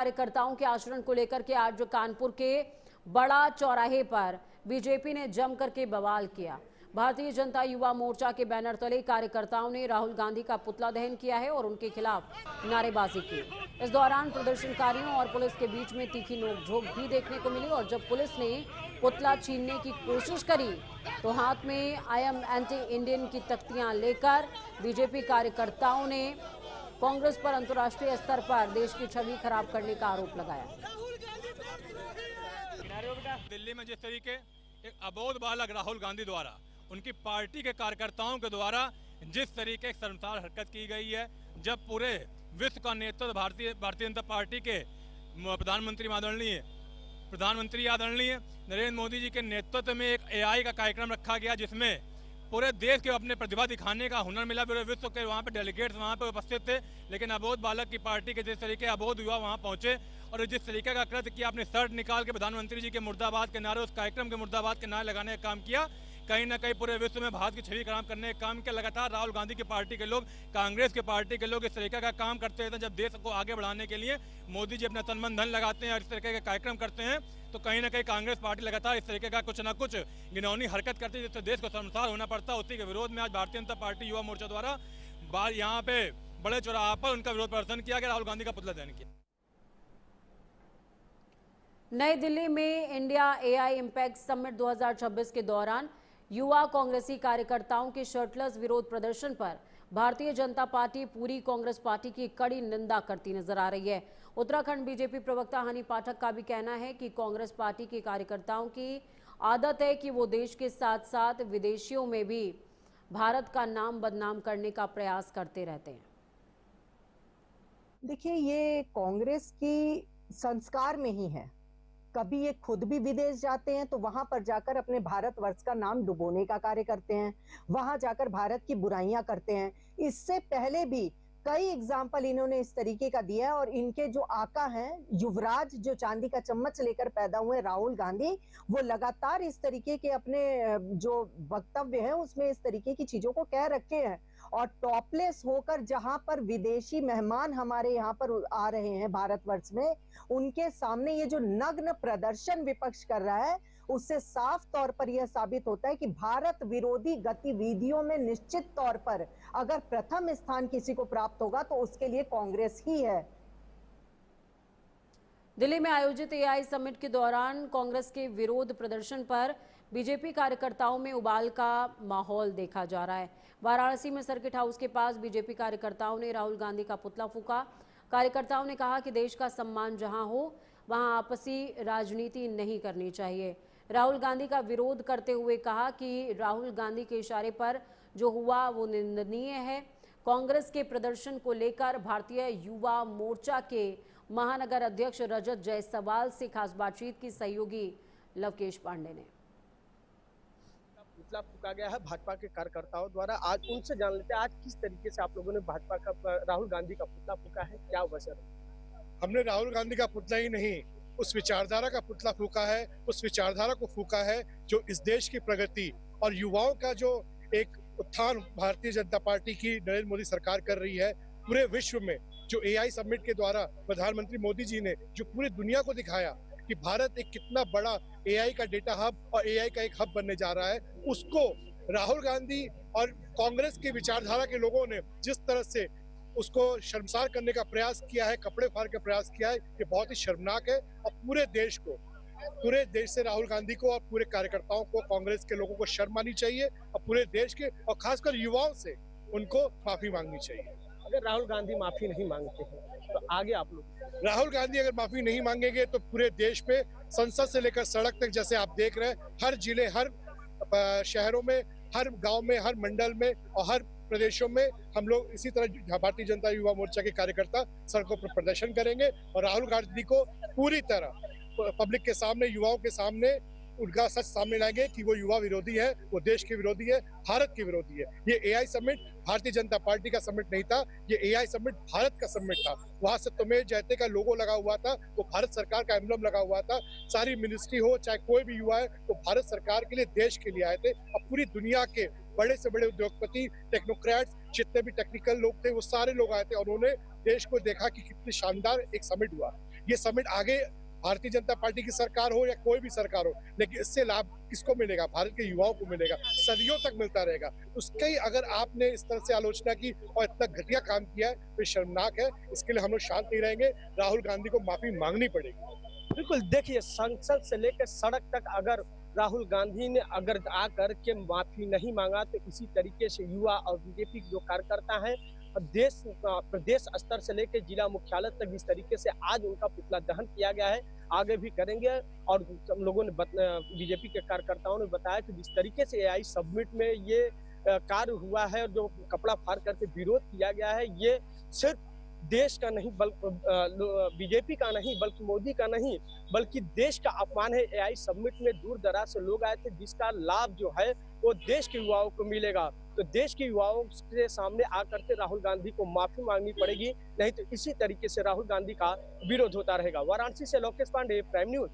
कार्यकर्ताओं के आचरण को लेकर के आज कानपुर के बड़ा चौराहे पर बीजेपी ने जमकर के बवाल किया। भारतीय जनता युवा मोर्चा के बैनर तले कार्यकर्ताओं ने राहुल गांधी का पुतला दहन किया है और उनके खिलाफ नारेबाजी की। इस दौरान प्रदर्शनकारियों और पुलिस के बीच में तीखी नोकझोंक भी देखने को मिली और जब पुलिस ने पुतला छीनने की कोशिश करी तो हाथ में आई एम एंटी इंडियन की तख्तियां लेकर बीजेपी कार्यकर्ताओं ने कांग्रेस पर अंतर्राष्ट्रीय स्तर पर देश की छवि खराब करने का आरोप लगाया। दिल्ली में जिस तरीके एक अबोध बालक राहुल गांधी द्वारा उनकी पार्टी के कार्यकर्ताओं के द्वारा जिस तरीके की शर्मसार हरकत की गई है, जब पूरे विश्व का नेतृत्व भारतीय जनता पार्टी के प्रधानमंत्री आदरणीय नरेंद्र मोदी जी के नेतृत्व में एक एआई का कार्यक्रम रखा गया, जिसमें पूरे देश के अपने प्रतिभा दिखाने का हुनर मिला। पूरे विश्व के वहाँ पे डेलीगेट्स वहाँ पे उपस्थित थे, लेकिन अबोध बालक की पार्टी के जिस तरीके अबोध युवा वहाँ पहुंचे और जिस तरीके का कृत्य किया, अपने शर्ट निकाल के प्रधानमंत्री जी के मुर्दाबाद के नारे, उस कार्यक्रम के मुर्दाबाद के नारे लगाने का काम किया। कहीं ना कहीं पूरे विश्व में भारत की छवि खराब करने का काम किया। लगातार राहुल गांधी की पार्टी के लोग, कांग्रेस की पार्टी के लोग इस तरीके का काम करते रहते हैं। जब देश को आगे बढ़ाने के लिए मोदी जी अपना तन मन धन लगाते हैं और इस तरीके के कार्यक्रम करते हैं, तो कहीं ना कहीं कांग्रेस पार्टी लगातार इस तरीके का कुछ ना कुछ घिनौनी हरकत करती है, जिससे देश को शर्मसार होना पड़ता है। उसी के विरोध में आज भारतीय जनता पार्टी युवा मोर्चा द्वारा यहाँ पे बड़े चौराहे पर उनका विरोध प्रदर्शन किया गया, राहुल गांधी का पुतला दहन किया। नई दिल्ली में इंडिया एआई इम्पैक्ट समिट 2026 के दौरान युवा कांग्रेसी कार्यकर्ताओं के शर्टलेस विरोध प्रदर्शन पर भारतीय जनता पार्टी पूरी कांग्रेस पार्टी की कड़ी निंदा करती नजर आ रही है। उत्तराखंड बीजेपी प्रवक्ता हनी पाठक का भी कहना है कि कांग्रेस पार्टी के कार्यकर्ताओं की आदत है कि वो देश के साथ साथ विदेशियों में भी भारत का नाम बदनाम करने का प्रयास करते रहते हैं। देखिए, ये कांग्रेस की संस्कार में ही है। कभी ये खुद भी विदेश जाते हैं तो वहां पर जाकर अपने भारतवर्ष का नाम डुबोने का कार्य करते हैं, वहां जाकर भारत की बुराइयां करते हैं। इससे पहले भी कई एग्जाम्पल इन्होंने इस तरीके का दिया है और इनके जो आका हैं, युवराज जो चांदी का चम्मच लेकर पैदा हुए राहुल गांधी, वो लगातार इस तरीके के अपने जो वक्तव्य है उसमें इस तरीके की चीजों को कह रखे हैं। और टॉपलेस होकर जहां पर विदेशी मेहमान हमारे यहाँ पर आ रहे हैं भारतवर्ष में, उनके सामने ये जो नग्न प्रदर्शन विपक्ष कर रहा है, उससे साफ तौर पर यह साबित होता है कि भारत विरोधी गतिविधियों में निश्चित तौर पर अगर प्रथम स्थान किसी को प्राप्त होगा तो उसके लिए कांग्रेस ही है। दिल्ली में आयोजित एआई समिट के दौरान कांग्रेस के विरोध प्रदर्शन पर बीजेपी कार्यकर्ताओं में उबाल का माहौल देखा जा रहा है। वाराणसी में सर्किट हाउस के पास बीजेपी कार्यकर्ताओं ने राहुल गांधी का पुतला फूंका। कार्यकर्ताओं ने कहा कि देश का सम्मान जहां हो वहां आपसी राजनीति नहीं करनी चाहिए। राहुल गांधी का विरोध करते हुए कहा कि राहुल गांधी के इशारे पर जो हुआ वो निंदनीय है। कांग्रेस के प्रदर्शन को लेकर भारतीय युवा मोर्चा के महानगर अध्यक्ष रजत जायसवाल से खास बातचीत की सहयोगी लवकेश पांडे ने। पुतला फूंका गया है भाजपा के कार्यकर्ताओं द्वारा। आज उनसे जान लेते हैं आज किस तरीके से आप लोगों ने भाजपा का राहुल गांधी का पुतला फूंका है, क्या वजह है? हमने राहुल गांधी का पुतला ही नहीं, उस विचारधारा का पुतला फूंका है। उस विचारधारा को फूंका है जो इस देश की प्रगति और युवाओं का जो एक उत्थान भारतीय जनता पार्टी की नरेंद्र मोदी सरकार कर रही है। पूरे विश्व में जो एआई समिट के द्वारा प्रधानमंत्री मोदी जी ने जो पूरी दुनिया को दिखाया कि भारत एक कितना बड़ा एआई का डेटा हब और एआई का एक हब बनने जा रहा है, उसको राहुल गांधी और कांग्रेस की विचारधारा के लोगों ने जिस तरह से उसको शर्मसार करने का प्रयास किया है, कपड़े फाड़ का प्रयास किया है, ये बहुत ही शर्मनाक है। और पूरे देश से राहुल गांधी को और पूरे कार्यकर्ताओं को, कांग्रेस के लोगों को शर्म आनी चाहिए और पूरे देश के और खासकर युवाओं से उनको माफी मांगनी चाहिए। अगर राहुल गांधी माफी नहीं मांगते हैं तो आगे आप लोग? राहुल गांधी अगर माफी नहीं मांगेंगे तो पूरे देश पे संसद से लेकर सड़क तक, जैसे आप देख रहे हैं, हर जिले, हर शहरों में, हर गांव में, हर मंडल में और हर प्रदेशों में हम लोग इसी तरह भारतीय जनता युवा मोर्चा के कार्यकर्ता सड़कों पर प्रदर्शन करेंगे और राहुल गांधी को पूरी तरह पब्लिक के सामने, युवाओं के सामने उनका सच सामने लाएंगे कि वो युवा विरोधी है, वो देश के विरोधी है, भारत के विरोधी है। ये AI summit Bharatiya Janata party का समिट नहीं था, ये एआई समिट भारत का समिट था। वहां सत्यमेव जयते का लोगो लगा हुआ था, वो भारत सरकार का एम्बलम लगा हुआ था। सारी मिनिस्ट्री हो चाहे कोई भी युवा है, वो भारत सरकार के लिए, देश के लिए आए थे। और पूरी दुनिया के बड़े से बड़े उद्योगपति, टेक्नोक्रेट्स, जितने भी टेक्निकल लोग थे, वो सारे लोग आए थे और उन्होंने देश को देखा कि कितनी शानदार एक समिट हुआ। ये समिट आगे भारतीय जनता पार्टी की सरकार हो या कोई भी सरकार हो, लेकिन इससे लाभ किसको मिलेगा? भारत के युवाओं को मिलेगा, सदियों तक मिलता रहेगा। उसकी अगर आपने इस तरह से आलोचना की और इतना घटिया काम किया है तो शर्मनाक है। इसके लिए हम लोग शांत नहीं रहेंगे, राहुल गांधी को माफी मांगनी पड़ेगी। बिल्कुल, देखिए संसद से लेकर सड़क तक अगर राहुल गांधी ने अगर आकर के माफी नहीं मांगा तो इसी तरीके से युवा और बीजेपी के जो कार्यकर्ता हैं प्रदेश स्तर से लेकर जिला मुख्यालय तक जिस तरीके से आज उनका पुतला दहन किया गया है, आगे भी करेंगे। और हम लोगों ने बीजेपी के कार्यकर्ताओं ने बताया कि जिस तरीके से एआई समिट में ये कार्य हुआ है, जो कपड़ा फाड़ करके विरोध किया गया है, ये सिर्फ देश का नहीं बल्कि बीजेपी का नहीं बल्कि मोदी का नहीं बल्कि देश का अपमान है। एआई समिट में दूर दराज से लोग आए थे, जिसका लाभ जो है वो देश के युवाओं को मिलेगा। तो देश के युवाओं के सामने आकर के राहुल गांधी को माफी मांगनी पड़ेगी, नहीं तो इसी तरीके से राहुल गांधी का विरोध होता रहेगा। वाराणसी से लोकेश पांडे, प्राइम न्यूज।